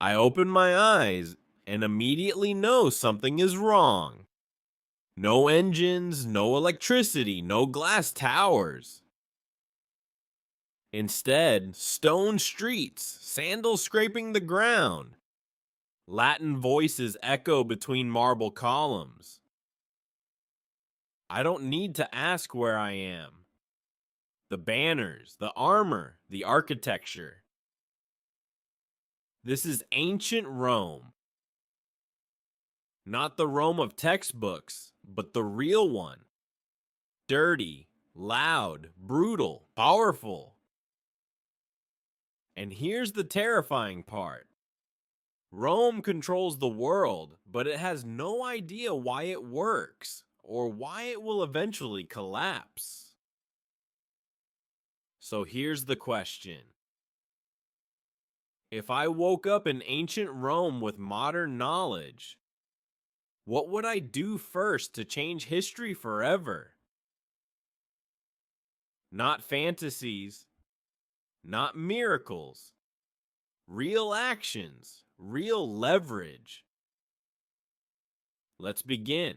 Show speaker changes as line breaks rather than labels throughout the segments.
I open my eyes and immediately know something is wrong. No engines, no electricity, no glass towers. Instead, stone streets, sandals scraping the ground. Latin voices echo between marble columns. I don't need to ask where I am. The banners, the armor, the architecture. This is ancient Rome. Not the Rome of textbooks, but the real one. Dirty, loud, brutal, powerful. And here's the terrifying part. Rome controls the world, but it has no idea why it works or why it will eventually collapse. So here's the question. If I woke up in ancient Rome with modern knowledge, what would I do first to change history forever? Not fantasies, not miracles, real actions, real leverage. Let's begin.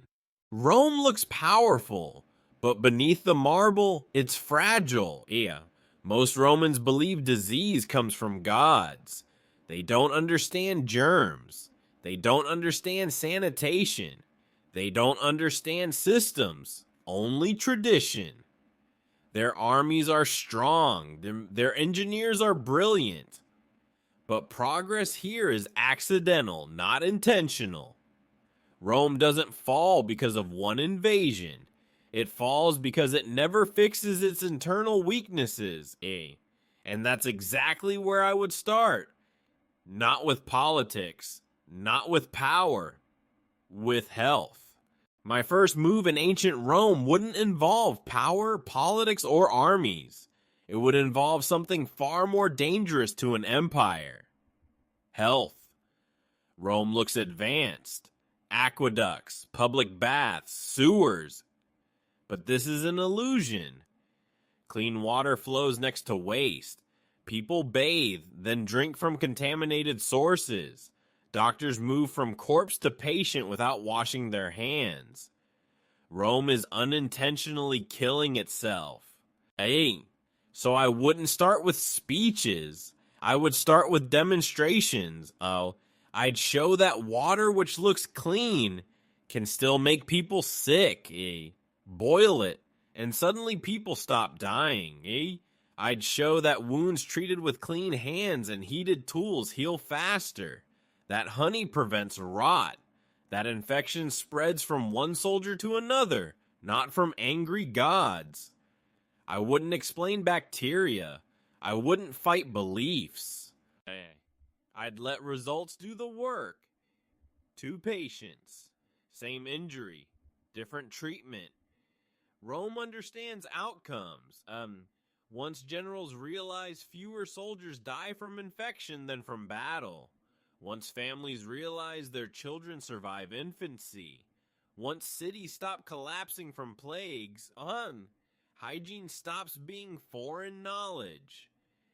Rome looks powerful, but beneath the marble, it's fragile. Yeah, most Romans believe disease comes from gods. They don't understand germs. They don't understand sanitation. They don't understand systems, only tradition. Their armies are strong. Their engineers are brilliant. But progress here is accidental, not intentional. Rome doesn't fall because of one invasion. It falls because it never fixes its internal weaknesses. And that's exactly where I would start. Not with politics, not with power, with health. My first move in ancient Rome wouldn't involve power, politics, or armies. It would involve something far more dangerous to an empire. Health. Rome looks advanced. Aqueducts, public baths, sewers. But this is an illusion. Clean water flows next to waste. People bathe, then drink from contaminated sources. Doctors move from corpse to patient without washing their hands. Rome is unintentionally killing itself. So I wouldn't start with speeches. I would start with demonstrations. I'd show that water which looks clean can still make people sick. Boil it, and suddenly people stop dying. I'd show that wounds treated with clean hands and heated tools heal faster. That honey prevents rot. That infection spreads from one soldier to another, not from angry gods. I wouldn't explain bacteria. I wouldn't fight beliefs. I'd let results do the work. 2 patients, same injury, different treatment. Rome understands outcomes. Once generals realize fewer soldiers die from infection than from battle. Once families realize their children survive infancy. Once cities stop collapsing from plagues, hygiene stops being foreign knowledge.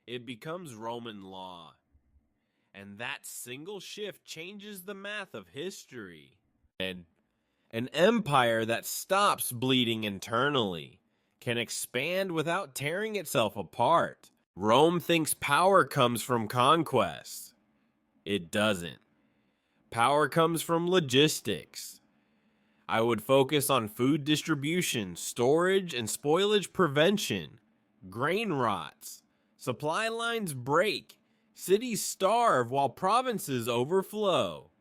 It becomes Roman law. And that single shift changes the math of history. And an empire that stops bleeding internally can expand without tearing itself apart. Rome thinks power comes from conquest. It doesn't. Power comes from logistics. I would focus on food distribution, storage, and spoilage prevention. Grain rots. Supply lines break. Cities starve while provinces overflow.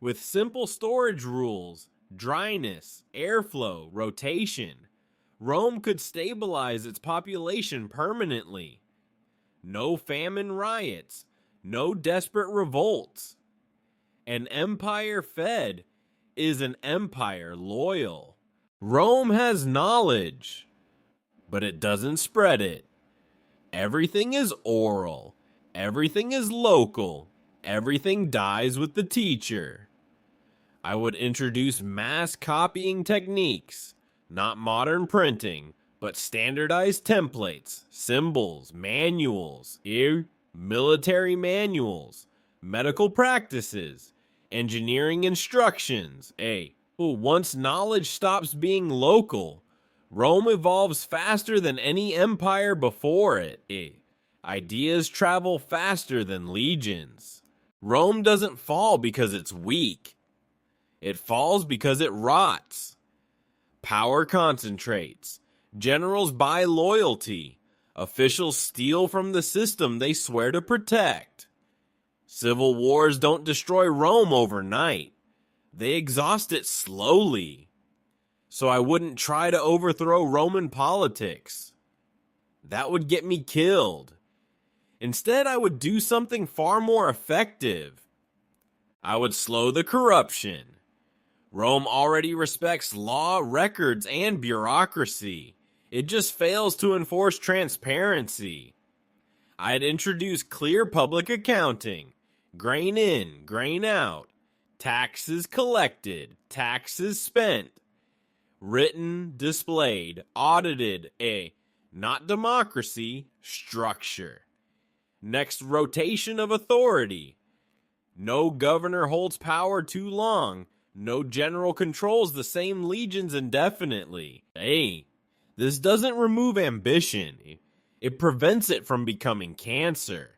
With simple storage rules, dryness, airflow, rotation, Rome could stabilize its population permanently. No famine riots, no desperate revolts. An empire fed is an empire loyal. Rome has knowledge, but it doesn't spread it. Everything is oral. Everything is local. Everything dies with the teacher. I would introduce mass copying techniques, not modern printing, but standardized templates, symbols, manuals, military manuals, medical practices, engineering instructions. Once knowledge stops being local, Rome evolves faster than any empire before it. Ideas travel faster than legions. Rome doesn't fall because it's weak. It falls because it rots. Power concentrates. Generals buy loyalty. Officials steal from the system they swear to protect. Civil wars don't destroy Rome overnight. They exhaust it slowly. So I wouldn't try to overthrow Roman politics. That would get me killed. Instead, I would do something far more effective. I would slow the corruption. Rome already respects law, records, and bureaucracy. It just fails to enforce transparency. I'd introduce clear public accounting. Grain in, grain out. Taxes collected, taxes spent. Written, displayed, audited. Not democracy, structure. Next rotation of authority. No governor holds power too long. No general controls the same legions indefinitely. This doesn't remove ambition. It prevents it from becoming cancer.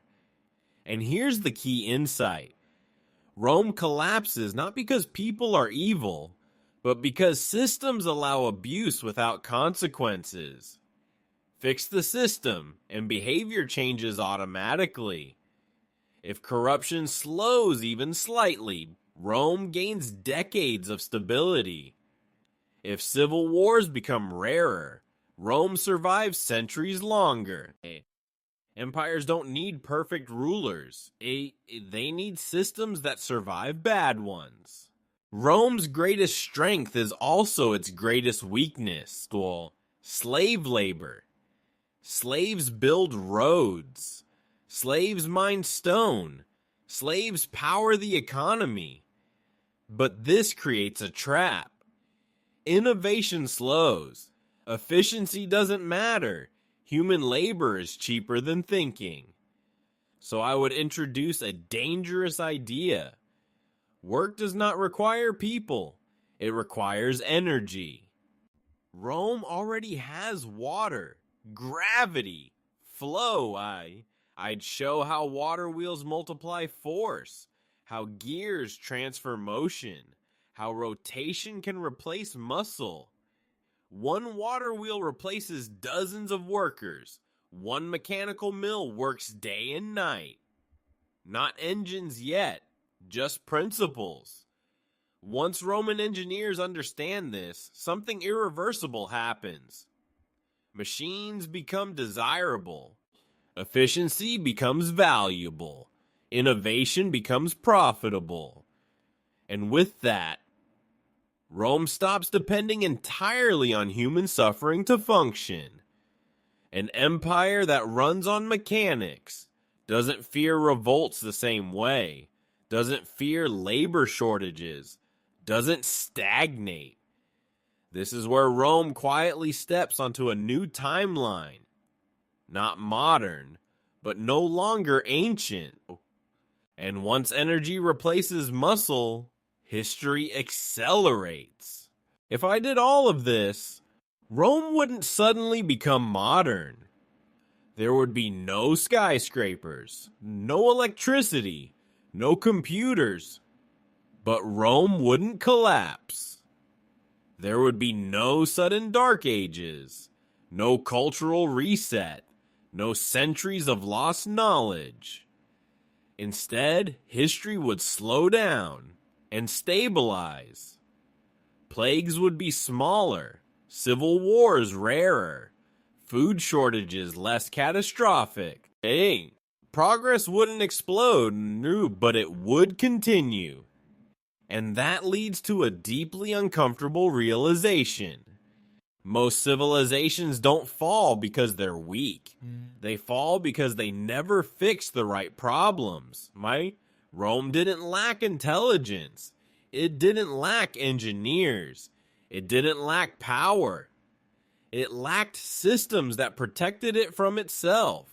And here's the key insight. Rome collapses not because people are evil, but because systems allow abuse without consequences. Fix the system, and behavior changes automatically. If corruption slows even slightly, Rome gains decades of stability. If civil wars become rarer, Rome survives centuries longer. Empires don't need perfect rulers. They need systems that survive bad ones. Rome's greatest strength is also its greatest weakness. Slave labor. Slaves build roads. Slaves mine stone. Slaves power the economy. But this creates a trap. Innovation slows. Efficiency doesn't matter. Human labor is cheaper than thinking. So I would introduce a dangerous idea. Work does not require people. It requires energy. Rome already has water, gravity, flow. I'd show how water wheels multiply force, how gears transfer motion, how rotation can replace muscle. One water wheel replaces dozens of workers. One mechanical mill works day and night. Not engines yet, just principles. Once Roman engineers understand this, something irreversible happens. Machines become desirable. Efficiency becomes valuable. Innovation becomes profitable. And with that, Rome stops depending entirely on human suffering to function. An empire that runs on mechanics doesn't fear revolts the same way, doesn't fear labor shortages, doesn't stagnate. This is where Rome quietly steps onto a new timeline. Not modern, but no longer ancient. And once energy replaces muscle, history accelerates. If I did all of this, Rome wouldn't suddenly become modern. There would be no skyscrapers, no electricity, no computers. But Rome wouldn't collapse. There would be no sudden dark ages, no cultural reset, no centuries of lost knowledge. Instead, history would slow down and stabilize. Plagues would be smaller, civil wars rarer, food shortages less catastrophic. Progress wouldn't explode, no, but it would continue. And that leads to a deeply uncomfortable realization. Most civilizations don't fall because they're weak. They fall because they never fixed the right problems. Rome didn't lack intelligence. It didn't lack engineers. It didn't lack power. It lacked systems that protected it from itself.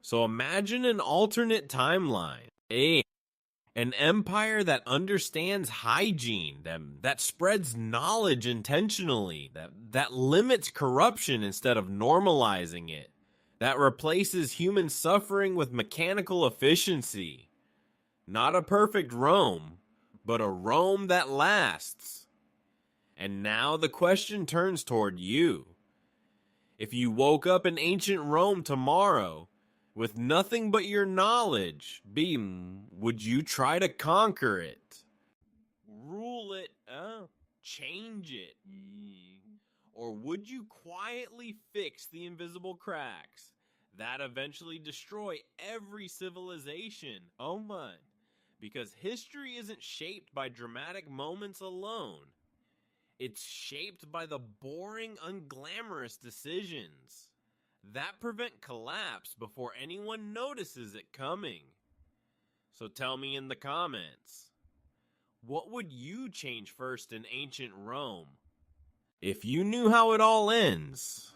So imagine an alternate timeline. An empire that understands hygiene, that spreads knowledge intentionally, that limits corruption instead of normalizing it, that replaces human suffering with mechanical efficiency. Not a perfect Rome, but a Rome that lasts. And now the question turns toward you. If you woke up in ancient Rome tomorrow, with nothing but your knowledge, would you try to conquer it? Rule it? Change it? Or would you quietly fix the invisible cracks that eventually destroy every civilization? Oh my. Because history isn't shaped by dramatic moments alone. It's shaped by the boring, unglamorous decisions that prevent collapse before anyone notices it coming. So tell me in the comments, what would you change first in ancient Rome? If you knew how it all ends,